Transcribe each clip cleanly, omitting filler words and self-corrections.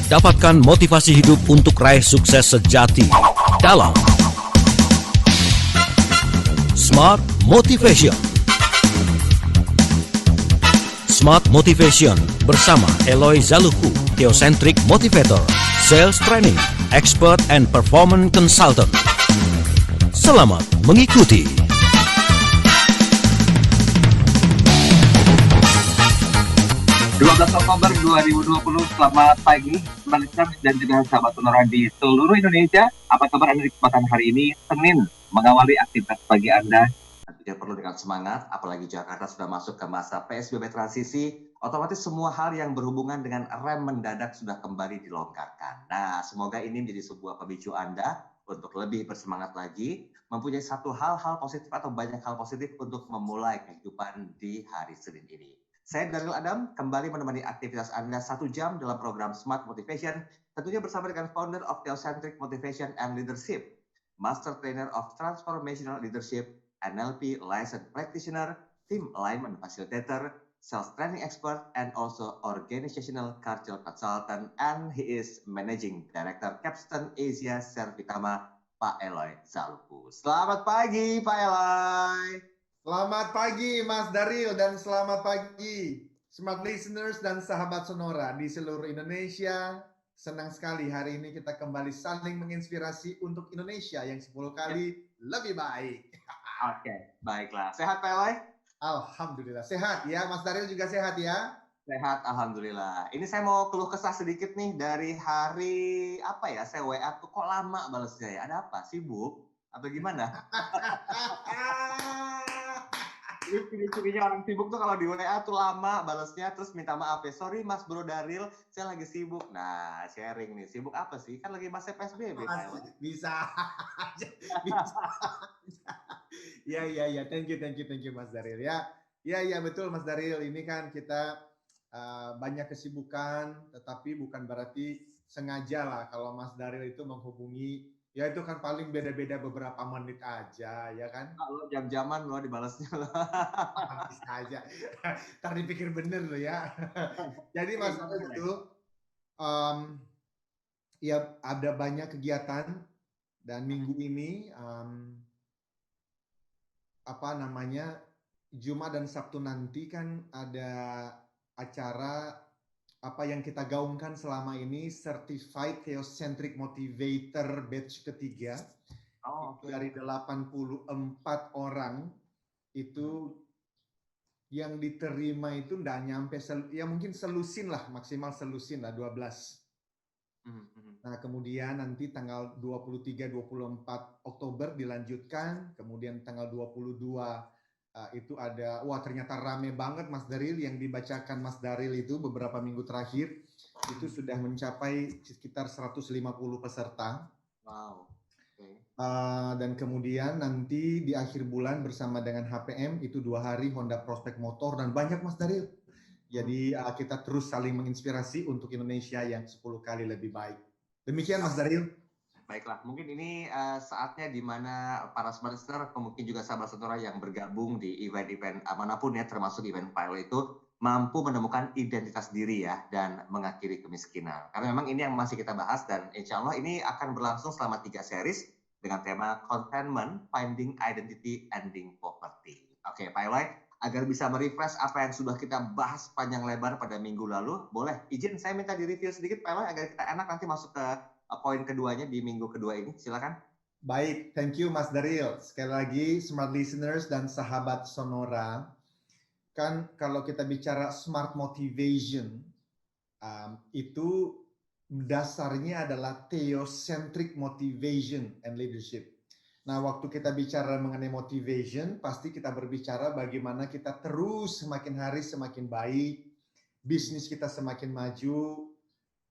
Dapatkan motivasi hidup untuk raih sukses sejati dalam Smart Motivation. Smart Motivation bersama Eloy Zaluku, Theocentric Motivator, Sales Training, Expert and Performance Consultant. Selamat mengikuti. Oktober 2020, selamat pagi teman-teman dan juga sahabat Sonora di seluruh Indonesia. Apa kabar Anda di kesempatan hari ini, Senin, mengawali aktivitas pagi Anda? Tentunya perlu dengan semangat, apalagi Jakarta sudah masuk ke masa PSBB transisi, otomatis semua hal yang berhubungan dengan rem mendadak sudah kembali dilonggarkan. Nah, semoga ini menjadi sebuah pemicu Anda untuk lebih bersemangat lagi, mempunyai satu hal-hal positif atau banyak hal positif untuk memulai kehidupan di hari Senin ini. Saya Daryl Adam, kembali menemani aktivitas Anda 1 jam dalam program Smart Motivation, tentunya bersama dengan founder of Theocentric Motivation and Leadership, Master Trainer of Transformational Leadership, NLP Licensed Practitioner, Team Alignment Facilitator, Sales Training Expert, and also Organizational Culture Consultant, and he is Managing Director Capstan Asia Servitama, Pak Eloy Zaluku. Selamat pagi, Pak Eloy. Selamat pagi Mas Daryl dan selamat pagi Smart Listeners dan sahabat Sonora di seluruh Indonesia. Senang sekali hari ini kita kembali saling menginspirasi untuk Indonesia yang 10 kali lebih baik. Oke, baiklah. Sehat Pak Eloy? Alhamdulillah sehat ya, Mas Daryl juga sehat ya? Sehat, Alhamdulillah. Ini saya mau keluh kesah sedikit nih dari hari apa ya, saya WA tuh kok lama balesnya ya? Ada apa? Sibuk? Atau gimana? Ini ciri-cirinya orang sibuk tuh kalau di WA tuh lama balesnya, terus minta maaf ya. Sorry Mas Bro Daryl, saya lagi sibuk. Nah, sharing nih. Sibuk apa sih? Kan lagi masa PSBB. Bisa. Bisa. Ya. Thank you Mas Daryl ya. Ya betul Mas Daryl. Ini kan kita banyak kesibukan, tetapi bukan berarti sengaja lah kalau Mas Daryl itu menghubungi. Ya itu kan paling beda-beda beberapa menit aja, ya kan? Lo jam-jaman lo dibalasnya lo. Bisa aja. Ntar dipikir bener lo ya. Jadi Mas Daryl itu, ya ada banyak kegiatan dan minggu ini Jumat dan Sabtu nanti kan ada acara apa yang kita gaungkan selama ini, Certified Theocentric Motivator batch ketiga. Dari 84 orang itu yang diterima itu nggak nyampe, ya mungkin selusin lah, maksimal selusin lah 12. Nah kemudian nanti tanggal 23-24 Oktober dilanjutkan, kemudian tanggal 22 itu ada, wah ternyata rame banget Mas Daryl, yang dibacakan Mas Daryl itu beberapa minggu terakhir itu sudah mencapai sekitar 150 peserta. Wow. Dan kemudian nanti di akhir bulan bersama dengan HPM itu 2 hari Honda Prospect Motor dan banyak Mas Daryl. Jadi kita terus saling menginspirasi untuk Indonesia yang 10 kali lebih baik. Demikian Mas Daryl. Baiklah, mungkin ini saatnya di mana para smart listener, mungkin juga sahabat Sonora yang bergabung di event-event manapun ya, termasuk event Pilot itu, mampu menemukan identitas diri ya, dan mengakhiri kemiskinan. Karena memang ini yang masih kita bahas, dan insya Allah ini akan berlangsung selama 3 series dengan tema Contentment, Finding Identity, Ending Poverty. Oke, Pak Eloy, agar bisa merefresh apa yang sudah kita bahas panjang lebar pada minggu lalu, boleh izin saya minta di-review sedikit Pak Eloy, agar kita enak nanti masuk ke poin keduanya di minggu kedua ini, silakan. Baik, thank you Mas Daryl. Sekali lagi smart listeners dan sahabat Sonora, kan kalau kita bicara smart motivation, itu dasarnya adalah theocentric motivation and leadership. Nah, waktu kita bicara mengenai motivation, pasti kita berbicara bagaimana kita terus semakin hari semakin baik, bisnis kita semakin maju,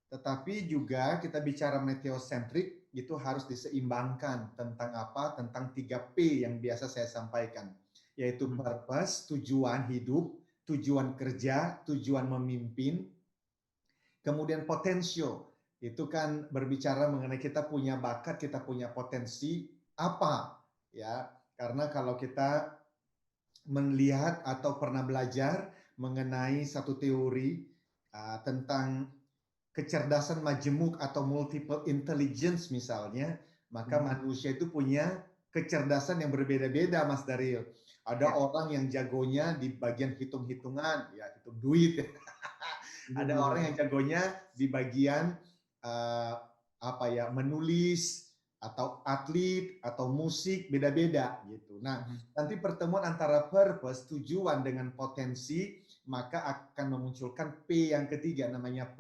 tetapi juga kita bicara theocentric, itu harus diseimbangkan tentang apa? Tentang 3P yang biasa saya sampaikan, yaitu purpose, tujuan hidup, tujuan kerja, tujuan memimpin, kemudian potential, itu kan berbicara mengenai kita punya bakat, kita punya potensi apa, ya. Karena kalau kita melihat atau pernah belajar mengenai satu teori tentang kecerdasan majemuk atau multiple intelligence misalnya, maka manusia itu punya kecerdasan yang berbeda-beda, Mas Daryl. Ada orang yang jagonya di bagian hitung-hitungan, ya hitung duit. Ada orang yang jagonya di bagian menulis atau atlet atau musik, beda-beda gitu. Nah, nanti pertemuan antara purpose, tujuan dengan potensi, maka akan memunculkan P yang ketiga, namanya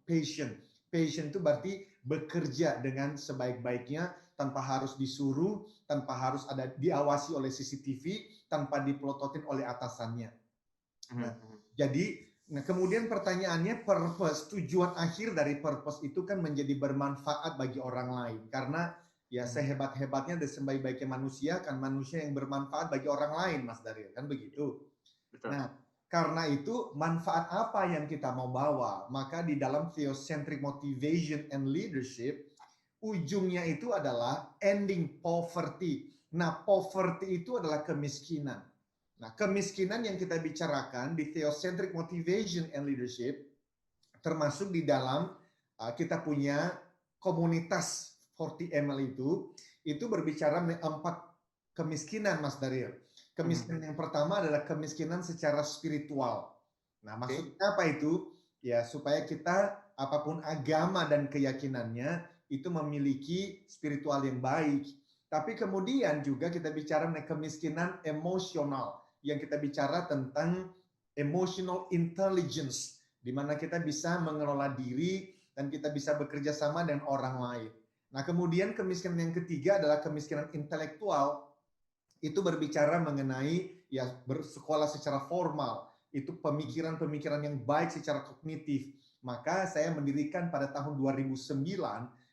passion. Passion itu berarti bekerja dengan sebaik-baiknya tanpa harus disuruh, tanpa harus ada diawasi oleh CCTV, tanpa dipelototin oleh atasannya. Nah, kemudian pertanyaannya, purpose, tujuan akhir dari purpose itu kan menjadi bermanfaat bagi orang lain. Karena ya sehebat-hebatnya dan sebaik-baiknya manusia, kan manusia yang bermanfaat bagi orang lain, Mas Daryl, kan begitu. Betul. Nah, karena itu manfaat apa yang kita mau bawa? Maka di dalam theocentric motivation and leadership, ujungnya itu adalah ending poverty. Nah, poverty itu adalah kemiskinan. Nah, kemiskinan yang kita bicarakan di theocentric motivation and leadership, termasuk di dalam kita punya komunitas 40ML itu berbicara 4 kemiskinan, Mas Daryl. Kemiskinan yang pertama adalah kemiskinan secara spiritual. Nah, maksudnya apa itu? Ya, supaya kita apapun agama dan keyakinannya itu memiliki spiritual yang baik. Tapi kemudian juga kita bicara mengenai kemiskinan emosional, yang kita bicara tentang emotional intelligence, di mana kita bisa mengelola diri dan kita bisa bekerja sama dengan orang lain. Nah, kemudian kemiskinan yang ketiga adalah kemiskinan intelektual. Itu berbicara mengenai ya bersekolah secara formal, itu pemikiran-pemikiran yang baik secara kognitif. Maka saya mendirikan pada tahun 2009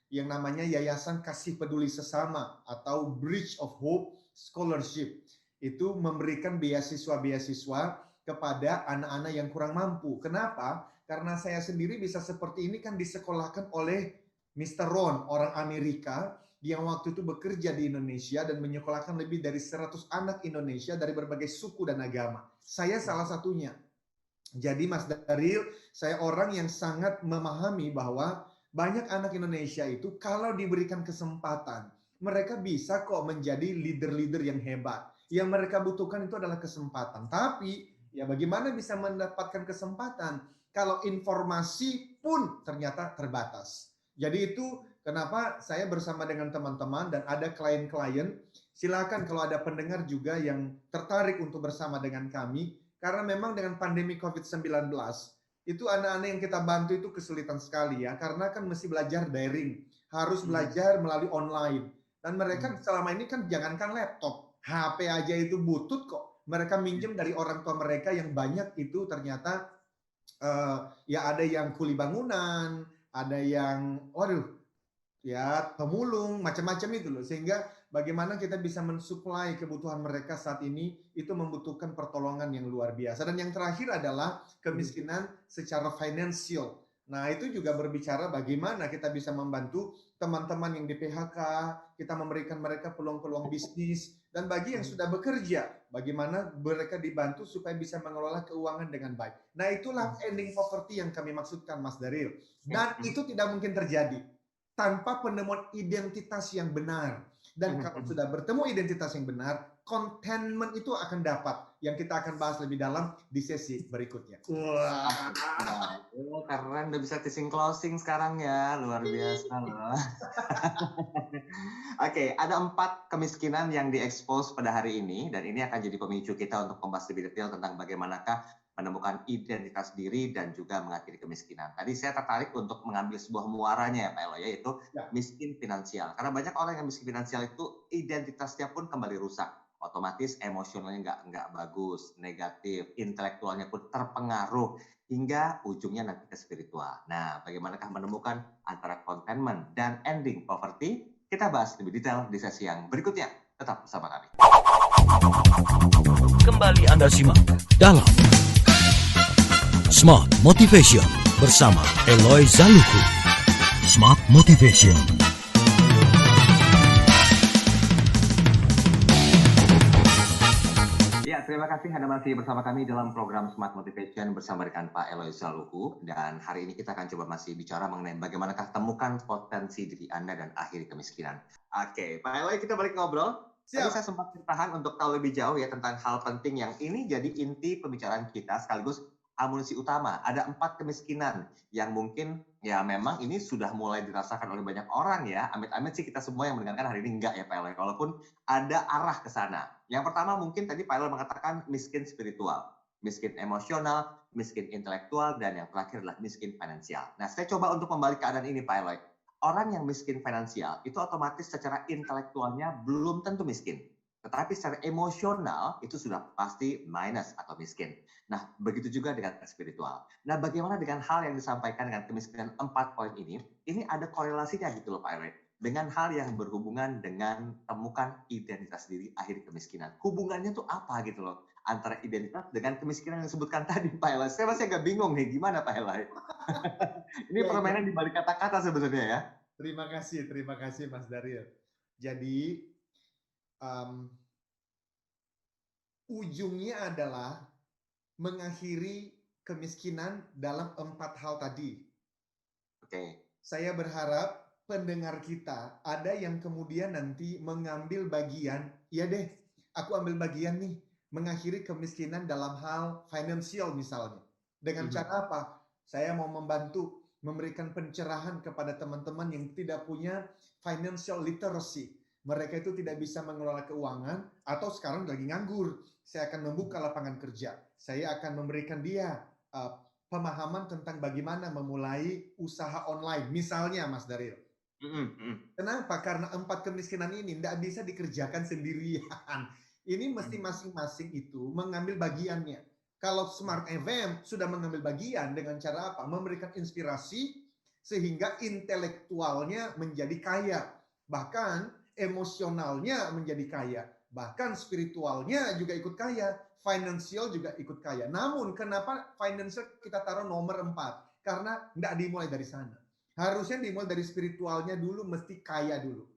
yang namanya Yayasan Kasih Peduli Sesama atau Bridge of Hope Scholarship. Itu memberikan beasiswa-beasiswa kepada anak-anak yang kurang mampu. Kenapa? Karena saya sendiri bisa seperti ini kan disekolahkan oleh Mr. Ron, orang Amerika, yang waktu itu bekerja di Indonesia dan menyekolahkan lebih dari 100 anak Indonesia dari berbagai suku dan agama. Saya salah satunya. Jadi Mas Daryl, saya orang yang sangat memahami bahwa banyak anak Indonesia itu kalau diberikan kesempatan, mereka bisa kok menjadi leader-leader yang hebat. Yang mereka butuhkan itu adalah kesempatan. Tapi ya bagaimana bisa mendapatkan kesempatan kalau informasi pun ternyata terbatas. Jadi itu kenapa saya bersama dengan teman-teman dan ada klien-klien, silakan kalau ada pendengar juga yang tertarik untuk bersama dengan kami, karena memang dengan pandemi COVID-19, itu anak-anak yang kita bantu itu kesulitan sekali ya, karena kan mesti belajar daring, harus belajar melalui online. Dan mereka selama ini kan jangankan laptop, HP aja itu butut kok. Mereka minjem dari orang tua mereka yang banyak itu ternyata ya ada yang kuli bangunan, ada yang pemulung, macam-macam itu loh. Sehingga bagaimana kita bisa mensuplai kebutuhan mereka saat ini, itu membutuhkan pertolongan yang luar biasa. Dan yang terakhir adalah kemiskinan secara finansial. Nah, itu juga berbicara bagaimana kita bisa membantu teman-teman yang di PHK, kita memberikan mereka peluang-peluang bisnis, dan bagi yang sudah bekerja, bagaimana mereka dibantu supaya bisa mengelola keuangan dengan baik. Nah, itulah ending poverty yang kami maksudkan, Mas Daryl. Dan itu tidak mungkin terjadi tanpa penemuan identitas yang benar. Dan kalau sudah bertemu identitas yang benar, contentment itu akan dapat. Yang kita akan bahas lebih dalam di sesi berikutnya. Wah, keren, udah bisa teasing closing sekarang ya, luar biasa loh. Oke, ada 4 kemiskinan yang diekspos pada hari ini, dan ini akan jadi pemicu kita untuk membahas lebih detail tentang bagaimanakah menemukan identitas diri dan juga mengakhiri kemiskinan. Tadi saya tertarik untuk mengambil sebuah muaranya ya Pak Elo, yaitu miskin finansial. Karena banyak orang yang miskin finansial itu identitasnya pun kembali rusak. Otomatis emosionalnya nggak bagus, negatif, intelektualnya pun terpengaruh, hingga ujungnya nanti ke spiritual. Nah, bagaimanakah menemukan antara contentment dan ending poverty? Kita bahas lebih detail di sesi yang berikutnya. Tetap bersama kami. Kembali Anda simak dalam Smart Motivation bersama Eloy Zaluku. Smart Motivation. Ya, terima kasih kasih Anda masih bersama kami dalam program Smart Motivation bersama dengan Pak Eloy Zaluhu. Dan hari ini kita akan coba masih bicara mengenai bagaimanakah temukan potensi diri Anda dan akhiri kemiskinan. Oke, Pak Eloy, kita balik ngobrol. Tadi Siap. saya sempat bertahan untuk tahu lebih jauh ya tentang hal penting yang ini jadi inti pembicaraan kita sekaligus amunisi utama. Ada 4 kemiskinan yang mungkin ya memang ini sudah mulai dirasakan oleh banyak orang ya. Amit-amit sih kita semua yang mendengarkan hari ini enggak ya Pak Eloy. Walaupun ada arah ke sana. Yang pertama mungkin tadi Pak Eloy mengatakan miskin spiritual, miskin emosional, miskin intelektual, dan yang terakhir adalah miskin finansial. Nah, saya coba untuk membalik keadaan ini Pak Eloy. Orang yang miskin finansial itu otomatis secara intelektualnya belum tentu miskin. Tetapi secara emosional itu sudah pasti minus atau miskin. Nah, begitu juga dengan spiritual. Nah, bagaimana dengan hal yang disampaikan dengan kemiskinan 4 poin ini? Ini ada korelasinya gitu loh Pak Eloy. Dengan hal yang berhubungan dengan temukan identitas diri akhir kemiskinan. Hubungannya tuh apa gitu loh? Antara identitas dengan kemiskinan yang disebutkan tadi Pak Eloy. Saya masih agak bingung nih, gimana Pak Eloy? Ini permainan di balik kata-kata sebenarnya ya. Terima kasih Mas Daryl. Jadi ujungnya adalah mengakhiri kemiskinan dalam 4 hal tadi. Oke. Saya berharap pendengar kita ada yang kemudian nanti mengambil bagian, ya deh, aku ambil bagian nih, mengakhiri kemiskinan dalam hal finansial misalnya. Dengan cara apa? Saya mau membantu memberikan pencerahan kepada teman-teman yang tidak punya financial literacy. Mereka itu tidak bisa mengelola keuangan atau sekarang lagi nganggur. Saya akan membuka lapangan kerja. Saya akan memberikan dia pemahaman tentang bagaimana memulai usaha online. Misalnya Mas Daryl. Kenapa? Karena 4 kemiskinan ini tidak bisa dikerjakan sendirian. Ini mesti masing-masing itu mengambil bagiannya. Kalau Smart FM sudah mengambil bagian dengan cara apa? Memberikan inspirasi sehingga intelektualnya menjadi kaya. Bahkan emosionalnya menjadi kaya. Bahkan spiritualnya juga ikut kaya. Financial juga ikut kaya. Namun kenapa financial kita taruh nomor 4? Karena tidak dimulai dari sana. Harusnya dimulai dari spiritualnya dulu, mesti kaya dulu.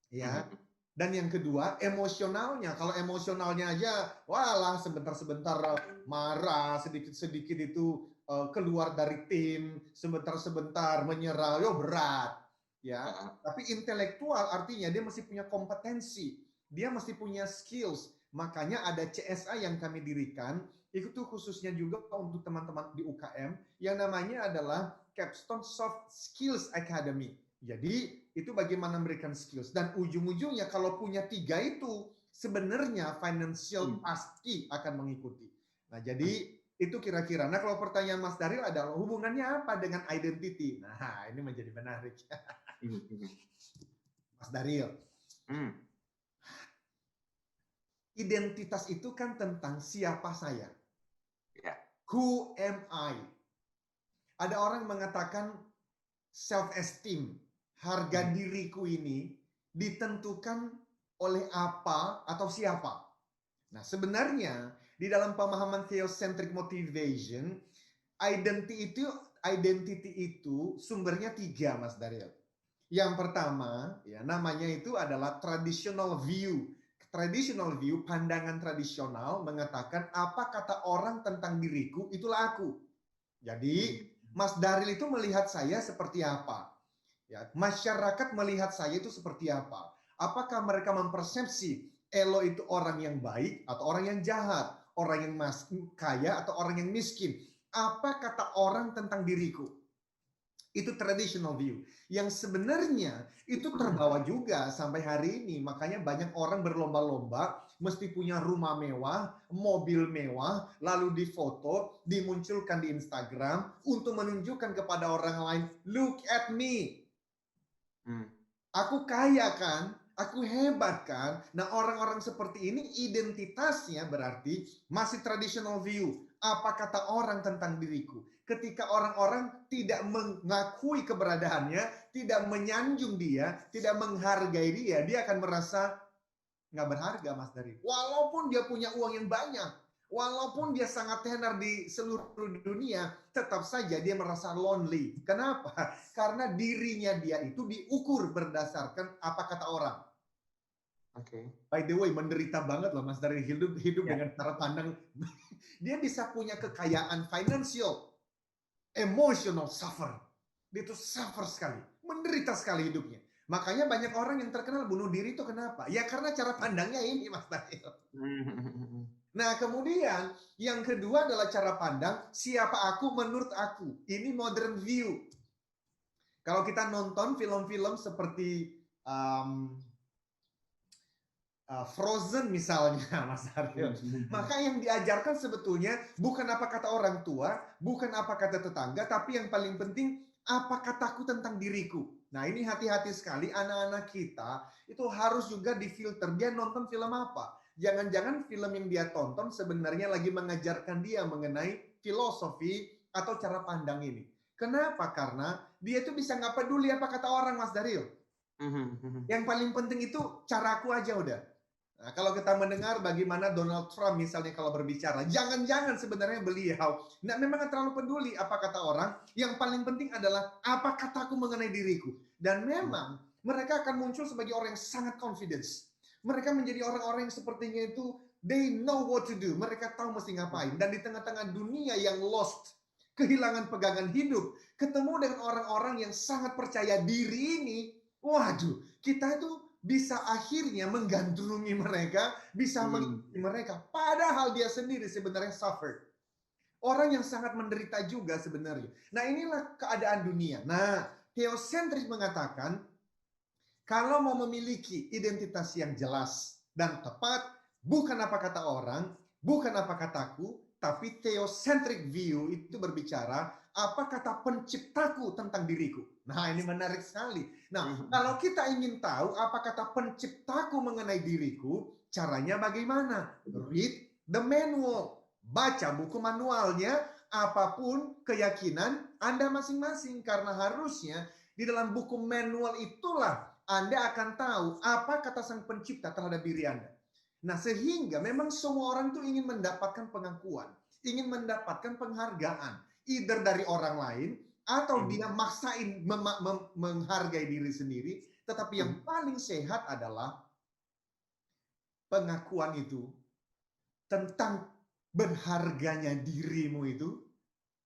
Ya. Dan yang kedua, emosionalnya. Kalau emosionalnya aja, walah sebentar-sebentar marah, sedikit-sedikit itu keluar dari tim, sebentar-sebentar menyerah, yo berat. Ya. Tapi intelektual artinya dia mesti punya kompetensi, dia mesti punya skills. Makanya ada CSA yang kami dirikan, itu khususnya juga untuk teman-teman di UKM, yang namanya adalah Capstone Soft Skills Academy. Jadi itu bagaimana memberikan skills. Dan ujung-ujungnya kalau punya 3 itu, sebenarnya financial pasti akan mengikuti. Nah jadi itu kira-kira. Nah kalau pertanyaan Mas Daryl adalah hubungannya apa dengan identity? Nah ini menjadi menarik. Mas Daryl. Identitas itu kan tentang siapa saya. Who am I? Ada orang mengatakan self-esteem. Harga diriku ini ditentukan oleh apa atau siapa. Nah sebenarnya di dalam pemahaman theocentric motivation, identity itu sumbernya 3 Mas Daryl. Yang pertama ya namanya itu adalah traditional view. Traditional view, pandangan tradisional mengatakan apa kata orang tentang diriku, itulah aku. Jadi Mas Daryl itu melihat saya seperti apa? Ya, masyarakat melihat saya itu seperti apa? Apakah mereka mempersepsi Elo itu orang yang baik atau orang yang jahat? Orang yang kaya atau orang yang miskin? Apa kata orang tentang diriku? Itu traditional view. Yang sebenarnya itu terbawa juga sampai hari ini. Makanya banyak orang berlomba-lomba mesti punya rumah mewah, mobil mewah, lalu difoto, dimunculkan di Instagram untuk menunjukkan kepada orang lain, look at me. Aku kaya kan? Aku hebat kan? Nah orang-orang seperti ini identitasnya berarti masih traditional view. Apa kata orang tentang diriku? Ketika orang-orang tidak mengakui keberadaannya, tidak menyanjung dia, tidak menghargai dia, dia akan merasa nggak berharga Mas Daryl. Walaupun dia punya uang yang banyak, walaupun dia sangat tenar di seluruh dunia, tetap saja dia merasa lonely. Kenapa? Karena dirinya dia itu diukur berdasarkan apa kata orang. Oke. By the way, menderita banget loh Mas dari hidup dengan cara pandang. Dia bisa punya kekayaan finansial, emotional suffer. Dia itu suffer sekali, menderita sekali hidupnya. Makanya banyak orang yang terkenal bunuh diri itu kenapa? Ya karena cara pandangnya ini Mas Daniel. Nah kemudian yang kedua adalah cara pandang siapa aku menurut aku. Ini modern view. Kalau kita nonton film-film seperti Frozen misalnya, Mas Aryo. Maka yang diajarkan sebetulnya bukan apa kata orang tua, bukan apa kata tetangga, tapi yang paling penting apa kataku tentang diriku. Nah ini hati-hati sekali anak-anak kita itu harus juga difilter. Dia nonton film apa? Jangan-jangan film yang dia tonton sebenarnya lagi mengajarkan dia mengenai filosofi atau cara pandang ini. Kenapa? Karena dia itu bisa nggak peduli apa kata orang, Mas Daryl. Yang paling penting itu caraku aja udah. Nah, kalau kita mendengar bagaimana Donald Trump misalnya kalau berbicara, jangan-jangan sebenarnya beliau memang terlalu peduli apa kata orang, yang paling penting adalah apa kataku mengenai diriku. Dan memang mereka akan muncul sebagai orang yang sangat confidence. Mereka menjadi orang-orang yang sepertinya itu, they know what to do, mereka tahu mesti ngapain. Dan di tengah-tengah dunia yang lost, kehilangan pegangan hidup, ketemu dengan orang-orang yang sangat percaya diri ini, waduh, kita itu bisa akhirnya menggandrungi mereka, bisa mengikuti mereka. Padahal dia sendiri sebenarnya suffer. Orang yang sangat menderita juga sebenarnya. Nah inilah keadaan dunia. Nah, teosentris mengatakan, kalau mau memiliki identitas yang jelas dan tepat, bukan apa kata orang, bukan apa kataku, tapi theocentric view itu berbicara apa kata penciptaku tentang diriku. Nah ini menarik sekali. Nah kalau kita ingin tahu apa kata penciptaku mengenai diriku, caranya bagaimana? Read the manual. Baca buku manualnya, apapun keyakinan Anda masing-masing. Karena harusnya di dalam buku manual itulah Anda akan tahu apa kata sang pencipta terhadap diri Anda. Nah sehingga memang semua orang itu ingin mendapatkan pengakuan, ingin mendapatkan penghargaan, either dari orang lain atau dia maksain menghargai diri sendiri. Tetapi yang paling sehat adalah pengakuan itu tentang berharganya dirimu itu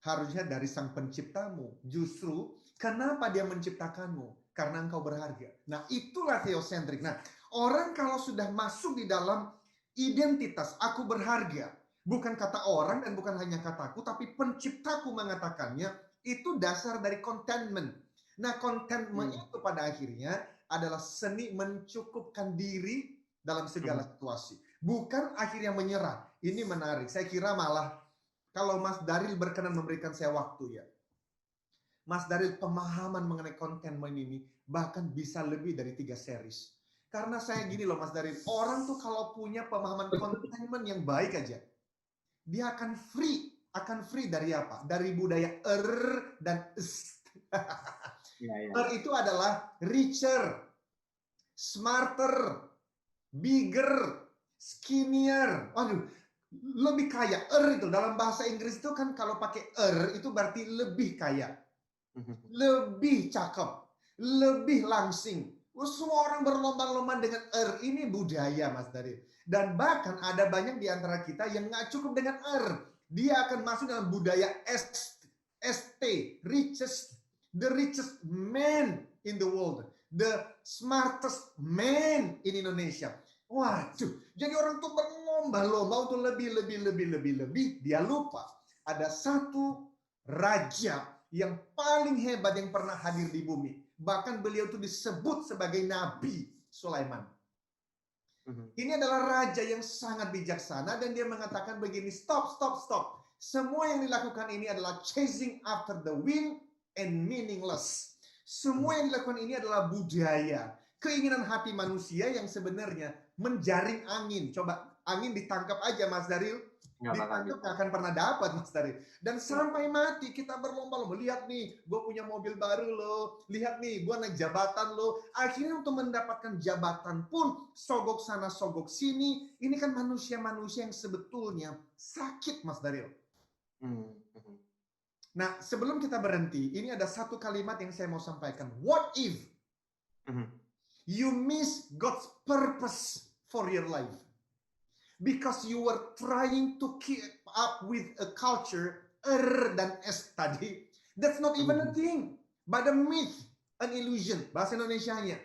harusnya dari sang penciptamu. Justru kenapa dia menciptakanmu? Karena engkau berharga. Nah itulah theocentric. Nah orang kalau sudah masuk di dalam identitas aku berharga, bukan kata orang dan bukan hanya kataku, tapi penciptaku mengatakannya, itu dasar dari contentment. Nah contentment itu pada akhirnya adalah seni mencukupkan diri dalam segala situasi. Bukan akhirnya menyerah. Ini menarik. Saya kira malah kalau Mas Daryl berkenan memberikan saya waktu ya. Mas Daryl pemahaman mengenai contentment ini bahkan bisa lebih dari 3 series. Karena saya gini loh Mas Daryl, orang tuh kalau punya pemahaman contentment yang baik aja, dia akan free. Akan free dari apa? Dari budaya dan es. Itu adalah richer, smarter, bigger, skinnier. Waduh, lebih kaya. Itu dalam bahasa Inggris itu kan kalau pakai itu berarti lebih kaya, lebih cakep, lebih langsing. Semua orang berlomba-lomba dengan ini budaya Mas Daryl. Dan bahkan ada banyak di antara kita yang nggak cukup dengan dia akan masuk dalam budaya ST, the richest man in the world, the smartest man in Indonesia. Waduh, jadi orang tuh berlomba-lomba untuk lebih. Dia lupa ada satu raja yang paling hebat yang pernah hadir di bumi. Bahkan beliau itu disebut sebagai Nabi Sulaiman. Ini adalah raja yang sangat bijaksana dan dia mengatakan begini, stop. Semua yang dilakukan ini adalah chasing after the wind and meaningless. Semua yang dilakukan ini adalah budaya, keinginan hati manusia yang sebenarnya menjaring angin. Coba angin ditangkap aja Mas Daryl, ditangkap gak akan pernah dapat Mas Daryl. Dan sampai mati kita berlomba-lomba. Lihat nih, gue punya mobil baru loh. Lihat nih, gue naik jabatan loh. Akhirnya untuk mendapatkan jabatan pun sogok sana, sogok sini. Ini kan manusia-manusia yang sebetulnya sakit Mas Daryl. Nah, sebelum kita berhenti, ini ada satu kalimat yang saya mau sampaikan. What if? you miss God's purpose for your life. Because you were trying to keep up with a culture, dan S tadi. That's not even a thing, but a myth, an illusion. Bahasa Indonesianya.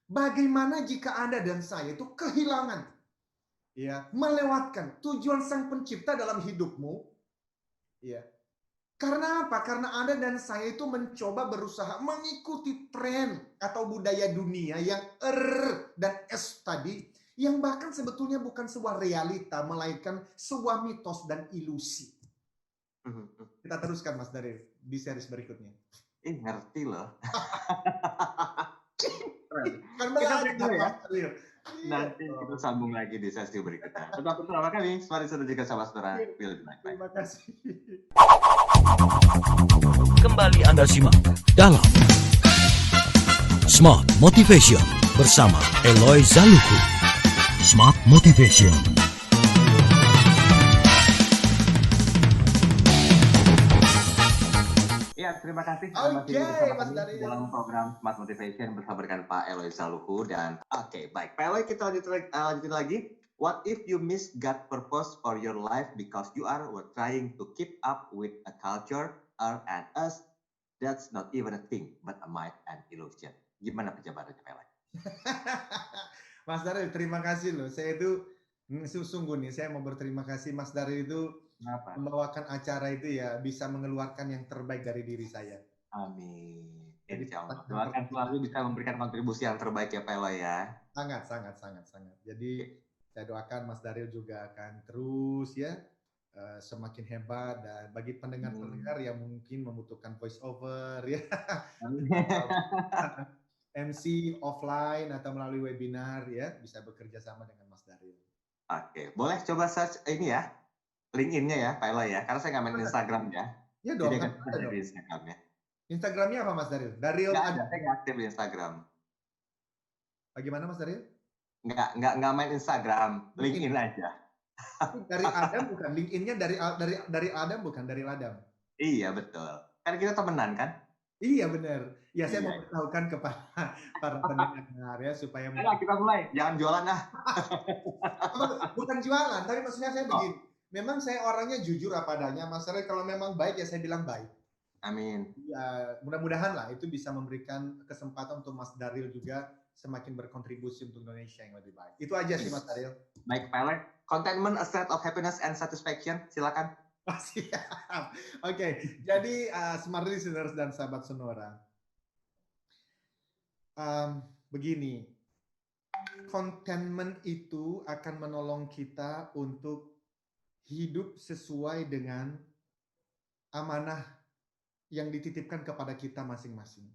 Bagaimana jika Anda dan saya itu kehilangan, ya, melewatkan tujuan Sang Pencipta dalam hidupmu, ya. Karena apa? Karena Anda dan saya itu mencoba berusaha mengikuti tren atau budaya dunia yang dan S tadi, yang bahkan sebetulnya bukan sebuah realita, melainkan sebuah mitos dan ilusi. Kita teruskan Mas Daryl di series berikutnya. Ngerti loh. Kan Kita break dulu ya. Mas Daryl. Nanti kita sambung lagi di sesi berikutnya. Tetap bersama kami, Smart Listener juga sahabat Sonora. Terima kasih. Kembali Anda simak dalam Smart Motivation bersama Eloy Zaluku. Smart Motivation. Ya, terima kasih Oke, bersama Mas kami Daryl. dalam program Smart Motivation bersama dengan Pak Eloy Zaluku. Dan oke, baik. Pak Eloy, kita lanjutin lagi. What if you miss God's purpose for your life because you were trying to keep up with a culture, and us? That's not even a thing, but a myth and illusion. Gimana penjabarannya, Pak Eloy? Mas Daryl, terima kasih loh. Saya itu sungguh nih, saya mau berterima kasih Mas Daryl itu Kenapa? membawakan acara itu ya, bisa mengeluarkan yang terbaik dari diri saya. Amin. Jadi, Insya Allah. Doakan selalu bisa memberikan kontribusi yang terbaik ya, Pak Eloy ya. Sangat. Jadi saya doakan Mas Daryl juga akan terus ya semakin hebat, dan bagi pendengar-pendengar yang mungkin membutuhkan voice over ya, MC offline atau melalui webinar ya, bisa bekerja sama dengan Mas Daryl. Oke, boleh coba search ini ya, LinkedIn-nya ya, Pak Eloy ya, karena saya nggak main Instagram ya. Ya dong. Jadi nggak bisa di Instagramnya. Instagramnya apa Mas Daryl? Daryl Nggak ada, saya nggak aktif di Instagram. Bagaimana Mas Daryl? Nggak main Instagram, LinkedIn aja. Dari Adam bukan, LinkedIn-nya dari Adam bukan, dari Adam. Iya betul, kan kita temenan kan? Iya benar. Ya saya Iya. mau beritahukan kepada para pendengar ya supaya Ayo kita mulai, jangan jualan ah. bukan jualan, tapi maksudnya saya begini. Memang saya orangnya jujur apa adanya, Mas Daryl. Kalau memang baik ya saya bilang baik. Amin. Ya mudah-mudahan lah itu bisa memberikan kesempatan untuk Mas Daryl juga semakin berkontribusi untuk Indonesia yang lebih baik. Itu aja sih Mas Daryl. Baik Pak Eloy, contentment, a state of happiness and satisfaction, silakan. Siap. Oke, jadi Smart Listeners dan sahabat Sonora, begini, contentment itu akan menolong kita untuk hidup sesuai dengan amanah yang dititipkan kepada kita masing-masing.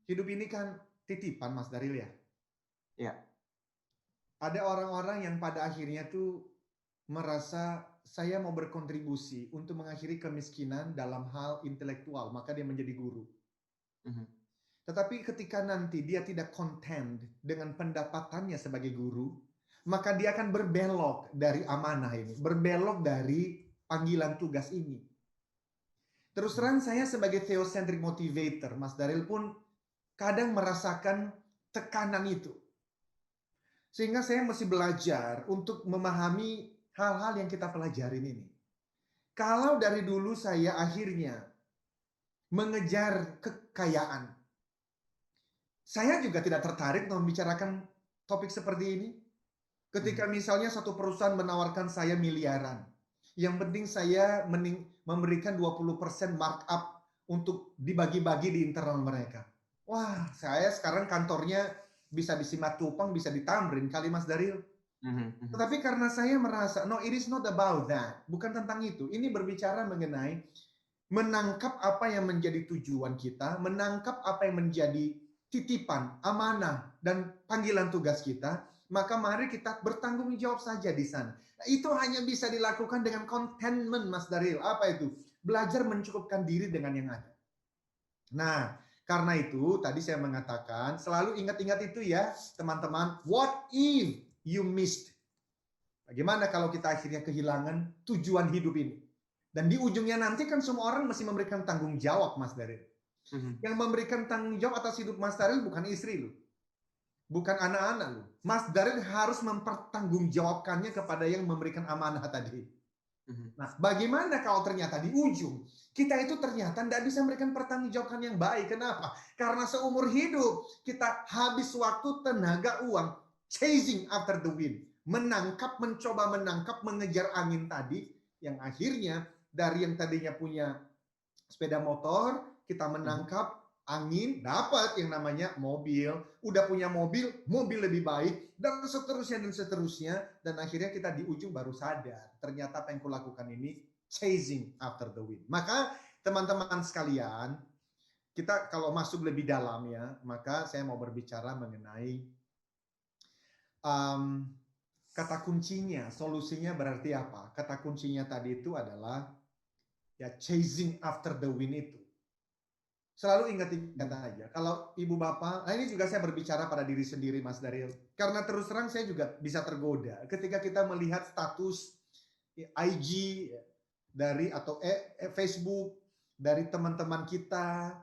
Hidup ini kan titipan Mas Daryl ya? Iya. Ada orang-orang yang pada akhirnya tuh merasa saya mau berkontribusi untuk mengakhiri kemiskinan dalam hal intelektual, maka dia menjadi guru. Tetapi ketika nanti dia tidak content dengan pendapatannya sebagai guru, maka dia akan berbelok dari amanah ini, berbelok dari panggilan tugas ini. Terus terang saya sebagai theocentric motivator, Mas Daryl pun kadang merasakan tekanan itu. Sehingga saya mesti belajar untuk memahami hal-hal yang kita pelajarin ini. Kalau dari dulu saya akhirnya mengejar kekayaan, saya juga tidak tertarik membicarakan topik seperti ini. Ketika misalnya satu perusahaan menawarkan saya miliaran, yang penting saya memberikan 20% markup untuk dibagi-bagi di internal mereka. Wah, saya sekarang kantornya bisa di Simatupang, bisa di Tamrin kali Mas Daryl. Tetapi karena saya merasa, no, it is not about that. Bukan tentang itu. Ini berbicara mengenai menangkap apa yang menjadi tujuan kita, menangkap apa yang menjadi titipan, amanah, dan panggilan tugas kita, maka mari kita bertanggung jawab saja di sana. Nah, itu hanya bisa dilakukan dengan contentment, Mas Daryl. Apa itu? Belajar mencukupkan diri dengan yang ada. Nah, karena itu tadi saya mengatakan, selalu ingat-ingat itu ya, teman-teman. What if you missed? Bagaimana kalau kita akhirnya kehilangan tujuan hidup ini? Dan di ujungnya nanti kan semua orang mesti memberikan tanggung jawab, Mas Daryl. Yang memberikan tanggung jawab atas hidup Mas Daryl bukan istri lu. Bukan anak-anak loh. Mas Daryl harus mempertanggungjawabkannya kepada yang memberikan amanah tadi. Nah, bagaimana kalau ternyata di ujung kita itu ternyata tidak bisa memberikan pertanggungjawaban yang baik? Kenapa? Karena seumur hidup kita habis waktu, tenaga, uang chasing after the wind, mencoba menangkap, mengejar angin tadi, yang akhirnya dari yang tadinya punya sepeda motor, kita menangkap angin, dapat yang namanya mobil, udah punya mobil, mobil lebih baik, dan seterusnya, dan akhirnya kita di ujung baru sadar, ternyata apa yang kulakukan ini chasing after the wind. Maka teman-teman sekalian, kita kalau masuk lebih dalam ya, maka saya mau berbicara mengenai kata kuncinya, solusinya berarti apa? Kata kuncinya tadi itu adalah ya chasing after the wind itu. Selalu ingat aja, kalau ibu bapak, nah ini juga saya berbicara pada diri sendiri Mas Daryl, karena terus terang saya juga bisa tergoda ketika kita melihat status IG dari atau Facebook dari teman-teman kita,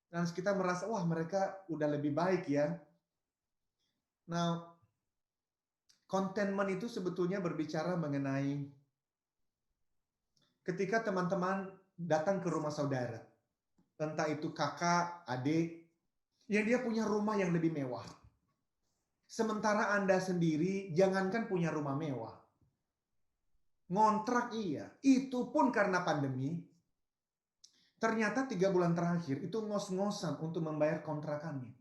dan kita merasa wah mereka udah lebih baik ya. Nah, contentment itu sebetulnya berbicara mengenai ketika teman-teman datang ke rumah saudara, entah itu kakak, adik, yang dia punya rumah yang lebih mewah. Sementara Anda sendiri jangankan punya rumah mewah. Ngontrak iya, itu pun karena pandemi. Ternyata 3 bulan terakhir itu ngos-ngosan untuk membayar kontrakannya.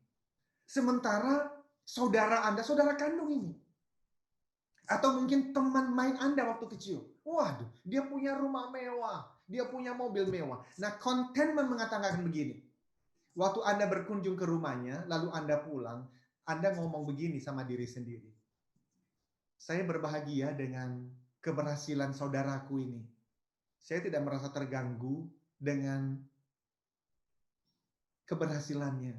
Sementara saudara Anda, saudara kandung ini. Atau mungkin teman main Anda waktu kecil. Waduh, dia punya rumah mewah, dia punya mobil mewah. Nah, contentment mengatakan begini. Waktu Anda berkunjung ke rumahnya, lalu Anda pulang, Anda ngomong begini sama diri sendiri. Saya berbahagia dengan keberhasilan saudaraku ini. Saya tidak merasa terganggu dengan keberhasilannya.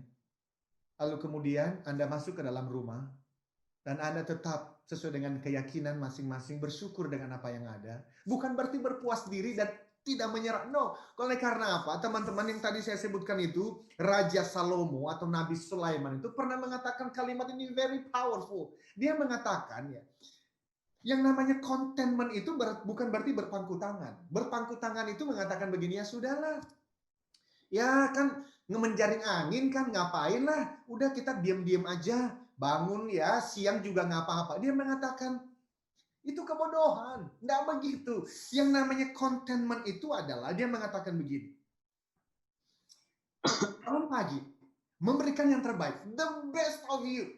Lalu kemudian Anda masuk ke dalam rumah, dan Anda tetap sesuai dengan keyakinan masing-masing bersyukur dengan apa yang ada. Bukan berarti berpuas diri dan tidak menyerah. No, oleh karena apa? Teman-teman yang tadi saya sebutkan itu, Raja Salomo atau Nabi Sulaiman itu pernah mengatakan kalimat ini very powerful. Dia mengatakan ya, yang namanya contentment itu bukan berarti berpangku tangan. Berpangku tangan itu mengatakan begini, ya sudahlah. Ya kan menjaring angin kan ngapain lah. Udah kita diam-diam aja. Bangun ya, siang juga nggak apa-apa. Dia mengatakan, itu kebodohan. Nggak begitu. Yang namanya contentment itu adalah, dia mengatakan begini. Bangun pagi, memberikan yang terbaik. The best of you.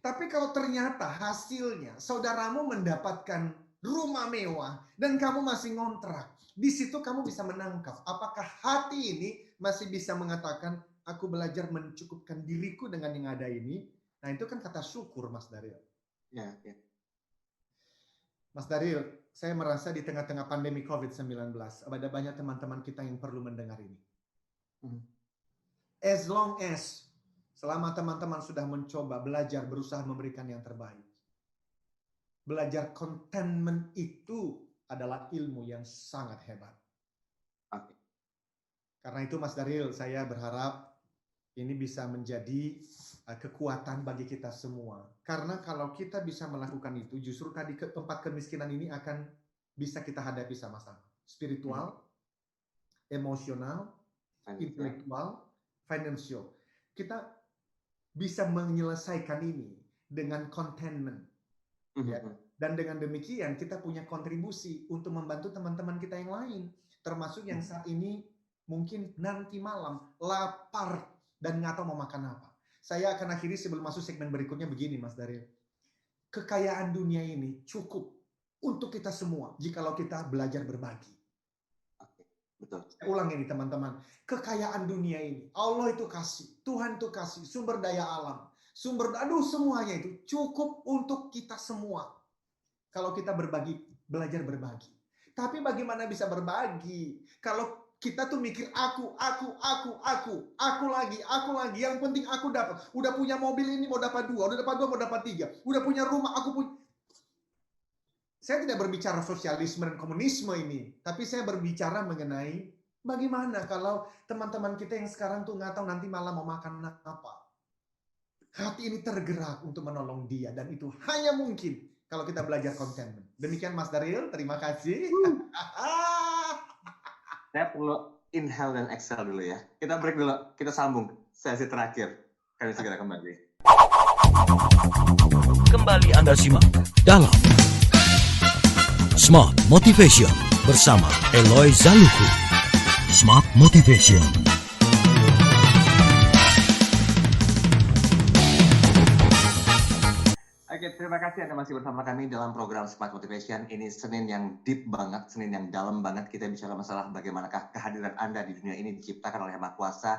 Tapi kalau ternyata hasilnya, saudaramu mendapatkan rumah mewah, dan kamu masih ngontrak. Di situ kamu bisa menangkap, apakah hati ini masih bisa mengatakan, aku belajar mencukupkan diriku dengan yang ada ini. Nah itu kan kata syukur Mas Daryl. Ya. Mas Daryl, saya merasa di tengah-tengah pandemi COVID-19, ada banyak teman-teman kita yang perlu mendengar ini. As long as, selama teman-teman sudah mencoba, belajar, berusaha memberikan yang terbaik. Belajar contentment itu adalah ilmu yang sangat hebat. Oke. Karena itu Mas Daryl, saya berharap ini bisa menjadi kekuatan bagi kita semua. Karena kalau kita bisa melakukan itu, justru tadi keempat kemiskinan ini akan bisa kita hadapi sama-sama. Spiritual, emosional, intelektual, financial. Kita bisa menyelesaikan ini dengan contentment. Ya. Dan dengan demikian kita punya kontribusi untuk membantu teman-teman kita yang lain. Termasuk yang saat ini mungkin nanti malam lapar dan nggak tahu mau makan apa. Saya akan akhiri sebelum masuk segmen berikutnya begini Mas Daryl. Kekayaan dunia ini cukup untuk kita semua jikalau kita belajar berbagi. Oke, betul. Saya ulang ini teman-teman. Kekayaan dunia ini, Allah itu kasih, Tuhan itu kasih, sumber daya alam, semuanya itu cukup untuk kita semua. Kalau kita berbagi, belajar berbagi. Tapi bagaimana bisa berbagi? Kalau kita tuh mikir aku lagi. Yang penting aku dapat. Udah punya mobil ini mau dapat 2, udah dapat 2 mau dapat 3. Udah punya rumah, aku punya. Saya tidak berbicara sosialisme dan komunisme ini, tapi saya berbicara mengenai bagaimana kalau teman-teman kita yang sekarang tuh nggak tahu nanti malam mau makan apa. hati ini tergerak untuk menolong dia, dan itu hanya mungkin kalau kita belajar contentment. Demikian Mas Daryl, terima kasih. Saya perlu inhale dan exhale dulu ya. Kita break dulu, kita sambung sesi terakhir. Kami segera kembali. Kembali Anda simak dalam Smart Motivation bersama Eloy Zaluku. Smart Motivation. Oke, terima kasih Anda masih bersama kami dalam program Smart Motivation. Ini Senin yang deep banget, Senin yang dalam banget. Kita bicara masalah bagaimanakah kehadiran Anda di dunia ini diciptakan oleh Yang Maha Kuasa,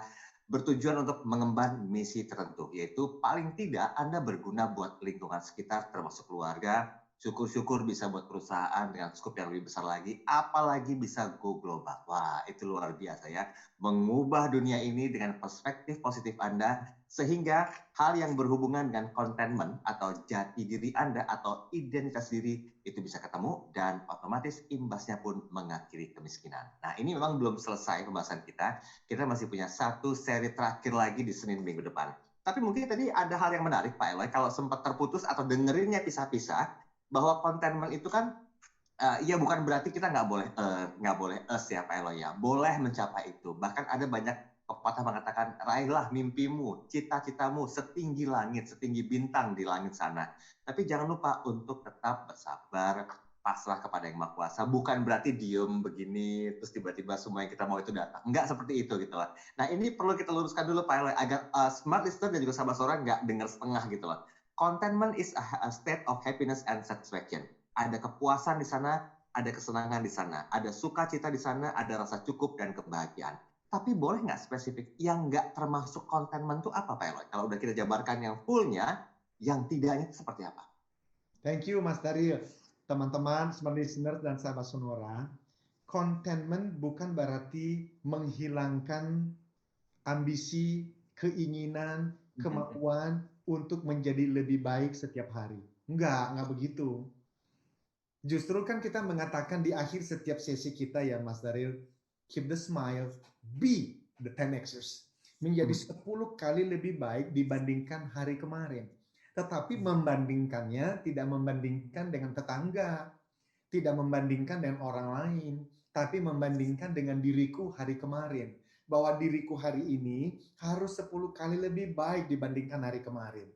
bertujuan untuk mengemban misi tertentu, yaitu paling tidak Anda berguna buat lingkungan sekitar, termasuk keluarga. Syukur-syukur bisa buat perusahaan dengan skop yang lebih besar lagi, apalagi bisa go global. Wah, itu luar biasa ya. Mengubah dunia ini dengan perspektif positif Anda, sehingga hal yang berhubungan dengan contentment atau jati diri Anda atau identitas diri itu bisa ketemu, dan otomatis imbasnya pun mengakhiri kemiskinan. Nah, ini memang belum selesai pembahasan kita. Kita masih punya satu seri terakhir lagi di Senin minggu depan. Tapi mungkin tadi ada hal yang menarik Pak Eloy, kalau sempat terputus atau dengerinnya pisah-pisah, bahwa contentment itu kan ya bukan berarti kita nggak boleh ya Pak Eloy ya, boleh mencapai itu. Bahkan ada banyak pepatah mengatakan, raihlah mimpimu, cita-citamu setinggi langit, setinggi bintang di langit sana. Tapi jangan lupa untuk tetap bersabar, pasrah kepada Yang Maha Kuasa. Bukan berarti diem begini, terus tiba-tiba semua yang kita mau itu datang. Enggak seperti itu gitu loh. Nah, ini perlu kita luruskan dulu Pak Eloy, agar smart listener dan juga sahabat suara nggak dengar setengah gitu loh. Contentment is a state of happiness and satisfaction. Ada kepuasan di sana, ada kesenangan di sana, ada sukacita di sana, ada rasa cukup dan kebahagiaan. Tapi boleh nggak spesifik yang nggak termasuk contentment itu apa Pak Eloy? Kalau udah kita jabarkan yang fullnya, yang tidaknya itu seperti apa? Thank you Mas Daryl. Teman-teman, smart listener dan sahabat Sonora, contentment bukan berarti menghilangkan ambisi, keinginan, kemauan untuk menjadi lebih baik setiap hari. Enggak begitu. Justru kan kita mengatakan di akhir setiap sesi kita ya Mas Daryl, keep the smile, be the 10xers. Menjadi 10 kali lebih baik dibandingkan hari kemarin. Tetapi membandingkannya tidak membandingkan dengan tetangga, tidak membandingkan dengan orang lain, tapi membandingkan dengan diriku hari kemarin. Bahwa diriku hari ini harus 10 kali lebih baik dibandingkan hari kemarin.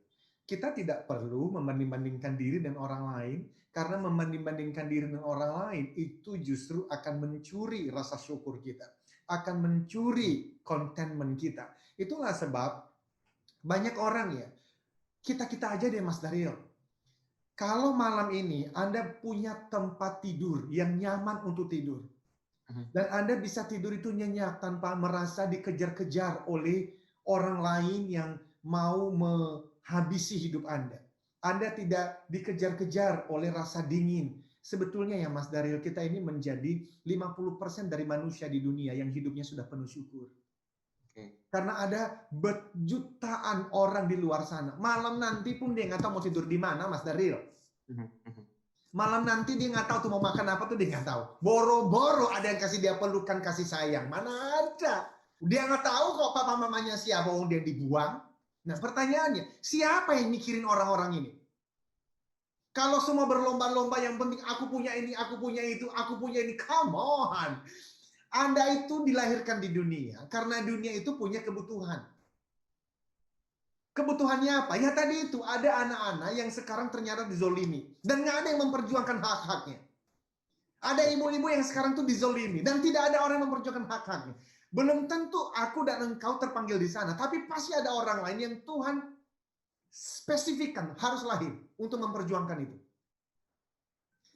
Kita tidak perlu membanding-bandingkan diri dengan orang lain, karena membanding-bandingkan diri dengan orang lain itu justru akan mencuri rasa syukur kita, akan mencuri contentment kita. Itulah sebab banyak orang ya, kita aja deh Mas Daryl, kalau malam ini Anda punya tempat tidur yang nyaman untuk tidur, dan Anda bisa tidur itu nyenyak tanpa merasa dikejar-kejar oleh orang lain yang mau menghabisi hidup Anda. Anda tidak dikejar-kejar oleh rasa dingin. Sebetulnya ya Mas Daryl, kita ini menjadi 50% dari manusia di dunia yang hidupnya sudah penuh syukur. Karena ada berjutaan orang di luar sana. Malam nanti pun dia nggak tahu mau tidur di mana Mas Daryl. Malam nanti dia nggak tahu tuh mau makan apa tuh dia nggak tahu. Boro-boro ada yang kasih dia pelukan, kasih sayang. Mana ada. Dia nggak tahu kok papa mamanya siapa, dia dibuang. Nah pertanyaannya, siapa yang mikirin orang-orang ini? Kalau semua berlomba-lomba yang penting aku punya ini, aku punya itu, aku punya ini. Come on. Anda itu dilahirkan di dunia karena dunia itu punya kebutuhan. Kebutuhannya apa? Ya tadi itu, ada anak-anak yang sekarang ternyata dizolimi. Dan nggak ada yang memperjuangkan hak-haknya. Ada ibu-ibu yang sekarang tuh dizolimi. Dan tidak ada orang yang memperjuangkan hak-haknya. Belum tentu aku dan engkau terpanggil di sana. Tapi pasti ada orang lain yang Tuhan spesifikkan harus lahir untuk memperjuangkan itu.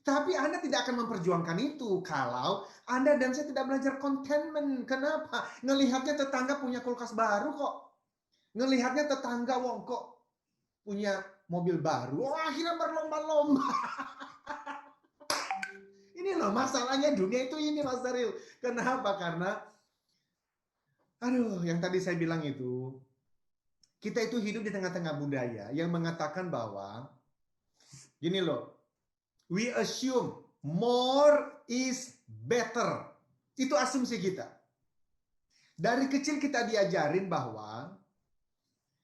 Tapi Anda tidak akan memperjuangkan itu kalau Anda dan saya tidak belajar contentment. Kenapa? Ngelihatnya tetangga punya kulkas baru kok. Ngelihatnya tetangga wong kok punya mobil baru. Oh, akhirnya berlomba-lomba. Ini loh masalahnya dunia itu ini Mas Daryl. Kenapa? Karena yang tadi saya bilang itu, kita itu hidup di tengah-tengah budaya yang mengatakan bahwa gini loh, we assume more is better. Itu asumsi kita. Dari kecil kita diajarin bahwa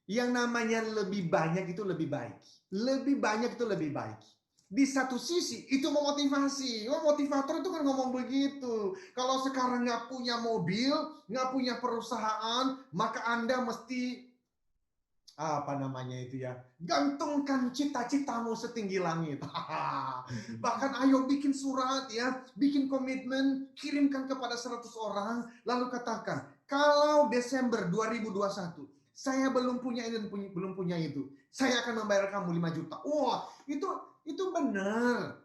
Yang namanya lebih banyak itu lebih baik. Lebih banyak itu lebih baik. Di satu sisi itu memotivasi. Motivator itu kan ngomong begitu. Kalau sekarang nggak punya mobil, nggak punya perusahaan, maka Anda mesti apa namanya itu ya, gantungkan cita-citamu setinggi langit. Bahkan ayo bikin surat ya, bikin komitmen, kirimkan kepada 100 orang, lalu katakan, kalau Desember 2021 saya belum punya ini dan belum punya itu, saya akan membayar kamu 5 juta. Wah, itu benar.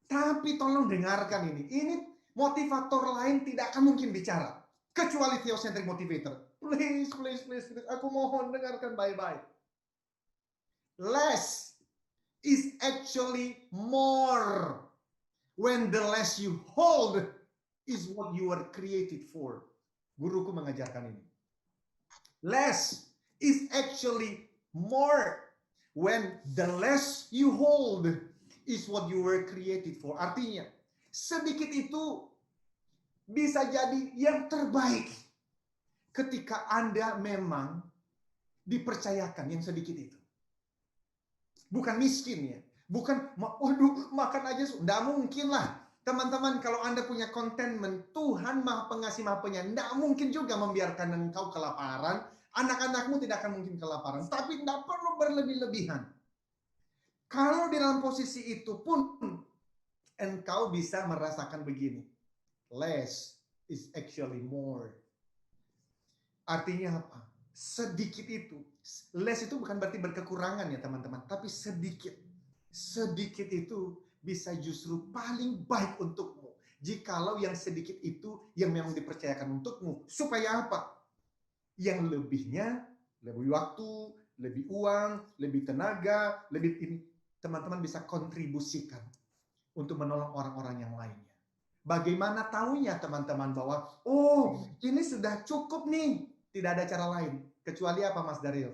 Tapi tolong dengarkan ini. Ini motivator lain tidak akan mungkin bicara kecuali theocentric motivator. Please, please, please, please. Aku mohon dengarkan baik-baik. Less is actually more when the less you hold is what you were created for. Guruku mengajarkan ini. Less is actually more when the less you hold is what you were created for. Artinya, sedikit itu bisa jadi yang terbaik ketika Anda memang dipercayakan yang sedikit itu. Bukan miskin ya. Bukan, waduh makan aja, enggak mungkin lah. Teman-teman, kalau Anda punya contentment, Tuhan Maha Pengasih Maha Penyayang, enggak mungkin juga membiarkan engkau kelaparan. Anak-anakmu tidak akan mungkin kelaparan. Tapi enggak perlu berlebih-lebihan. Kalau di dalam posisi itu pun, engkau bisa merasakan begini. Less is actually more. Artinya apa? Sedikit itu. Less itu bukan berarti berkekurangan ya teman-teman. Tapi sedikit. Sedikit itu bisa justru paling baik untukmu. Jikalau yang sedikit itu yang memang dipercayakan untukmu. Supaya apa? Yang lebihnya, lebih waktu, lebih uang, lebih tenaga, lebih ini. Teman-teman bisa kontribusikan untuk menolong orang-orang yang lainnya. Bagaimana tahunya teman-teman bahwa ini sudah cukup nih, tidak ada cara lain kecuali apa Mas Daryl?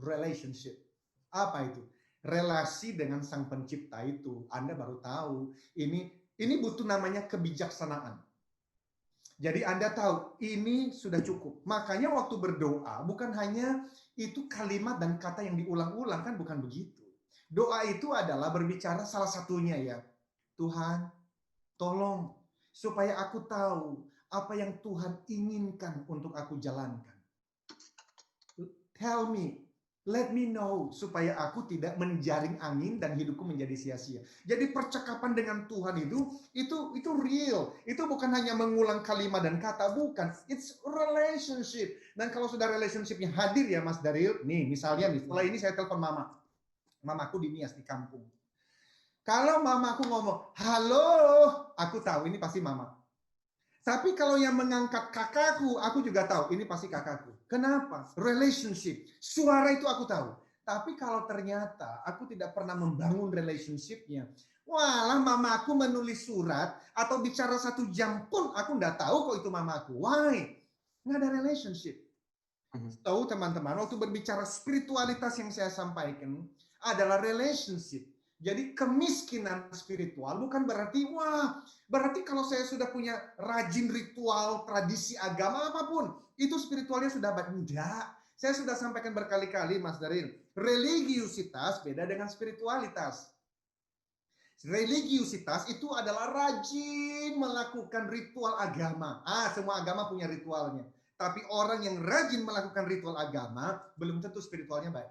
Relationship. Apa itu? Relasi dengan Sang Pencipta itu. Anda baru tahu ini butuh namanya kebijaksanaan. Jadi Anda tahu ini sudah cukup. Makanya waktu berdoa bukan hanya itu kalimat dan kata yang diulang-ulang, kan bukan begitu. Doa itu adalah berbicara salah satunya ya. Tuhan, tolong supaya aku tahu apa yang Tuhan inginkan untuk aku jalankan. Tell me, let me know supaya aku tidak menjaring angin dan hidupku menjadi sia-sia. Jadi percakapan dengan Tuhan itu real. Itu bukan hanya mengulang kalimat dan kata, bukan. It's relationship. Dan kalau sudah relationshipnya hadir ya Mas Daryl, nih misalnya nih, setelah ini saya telepon mama. Mamaku di Nias di kampung. Kalau mamaku ngomong, halo, aku tahu ini pasti mama. Tapi kalau yang mengangkat kakakku, aku juga tahu ini pasti kakakku. Kenapa? Relationship. Suara itu aku tahu. Tapi kalau ternyata aku tidak pernah membangun relationship-nya, walah mamaku menulis surat atau bicara 1 jam pun aku nggak tahu kok itu mamaku. Why? Nggak ada relationship. Tahu teman-teman, waktu berbicara spiritualitas yang saya sampaikan adalah relationship. Jadi kemiskinan spiritual bukan berarti, berarti kalau saya sudah punya rajin ritual, tradisi agama apapun, itu spiritualnya sudah baik. Enggak. Saya sudah sampaikan berkali-kali Mas Daryl, religiusitas beda dengan spiritualitas. Religiusitas itu adalah rajin melakukan ritual agama. Semua agama punya ritualnya. Tapi orang yang rajin melakukan ritual agama belum tentu spiritualnya baik.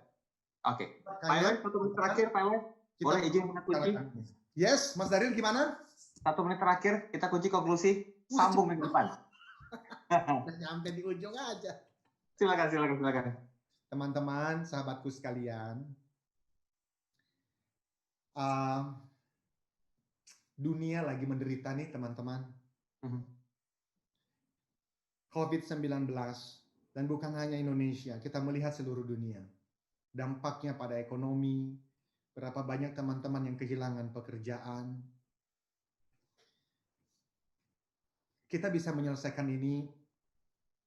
Oke. Pak Ellen, 1 menit terakhir, Pak Ellen. Boleh izin kita kunci? Yes, Mas Daryl gimana? 1 menit terakhir, kita kunci konklusi. Sambung minggu depan. Nyampe di ujung aja. Silakan. Teman-teman, sahabatku sekalian. Dunia lagi menderita nih, teman-teman. COVID-19. Dan bukan hanya Indonesia, kita melihat seluruh dunia. Dampaknya pada ekonomi, berapa banyak teman-teman yang kehilangan pekerjaan. Kita bisa menyelesaikan ini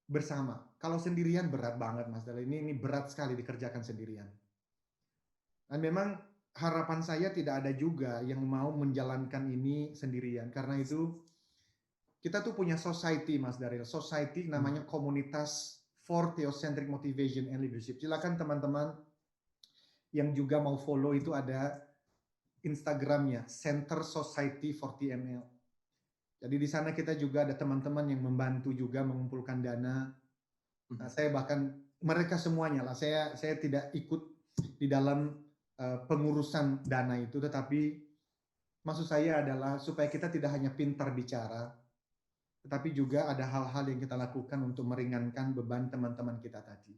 bersama. Kalau sendirian berat banget Mas Daryl. Ini berat sekali dikerjakan sendirian. Dan memang harapan saya tidak ada juga yang mau menjalankan ini sendirian. Karena itu kita tuh punya society Mas Daryl. Society namanya komunitas for Theocentric Motivation and Leadership. Silakan teman-teman yang juga mau follow, itu ada Instagramnya, Center Society for TML. Jadi di sana kita juga ada teman-teman yang membantu juga mengumpulkan dana. Nah, saya bahkan mereka semuanya lah, saya tidak ikut di dalam pengurusan dana itu, tetapi maksud saya adalah supaya kita tidak hanya pintar bicara, tetapi juga ada hal-hal yang kita lakukan untuk meringankan beban teman-teman kita tadi.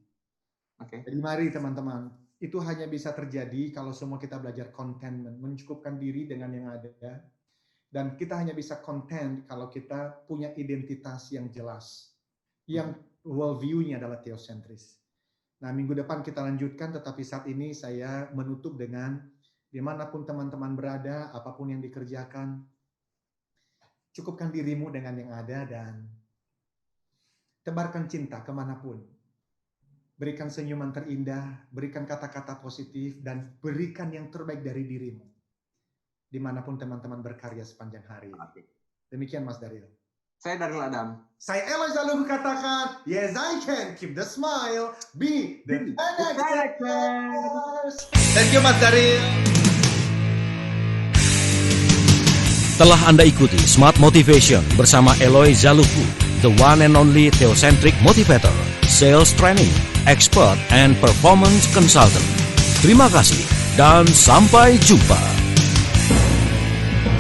Oke. Jadi mari teman-teman, itu hanya bisa terjadi kalau semua kita belajar contentment, mencukupkan diri dengan yang ada. Dan kita hanya bisa content kalau kita punya identitas yang jelas, yang worldview-nya adalah theocentris. Nah, minggu depan kita lanjutkan, tetapi saat ini saya menutup dengan dimanapun teman-teman berada, apapun yang dikerjakan, cukupkan dirimu dengan yang ada dan tebarkan cinta kemanapun. Berikan senyuman terindah, berikan kata-kata positif, dan berikan yang terbaik dari dirimu dimanapun teman-teman berkarya sepanjang hari ini. Demikian Mas Daryl. Saya Daryl Adam. Saya Eloy selalu katakan, yes I can, keep the smile, be the connectors. Thank you Mas Daryl. Telah Anda ikuti Smart Motivation bersama Eloy Zaluku, the one and only Theocentric Motivator, Sales Training, Expert, and Performance Consultant. Terima kasih dan sampai jumpa.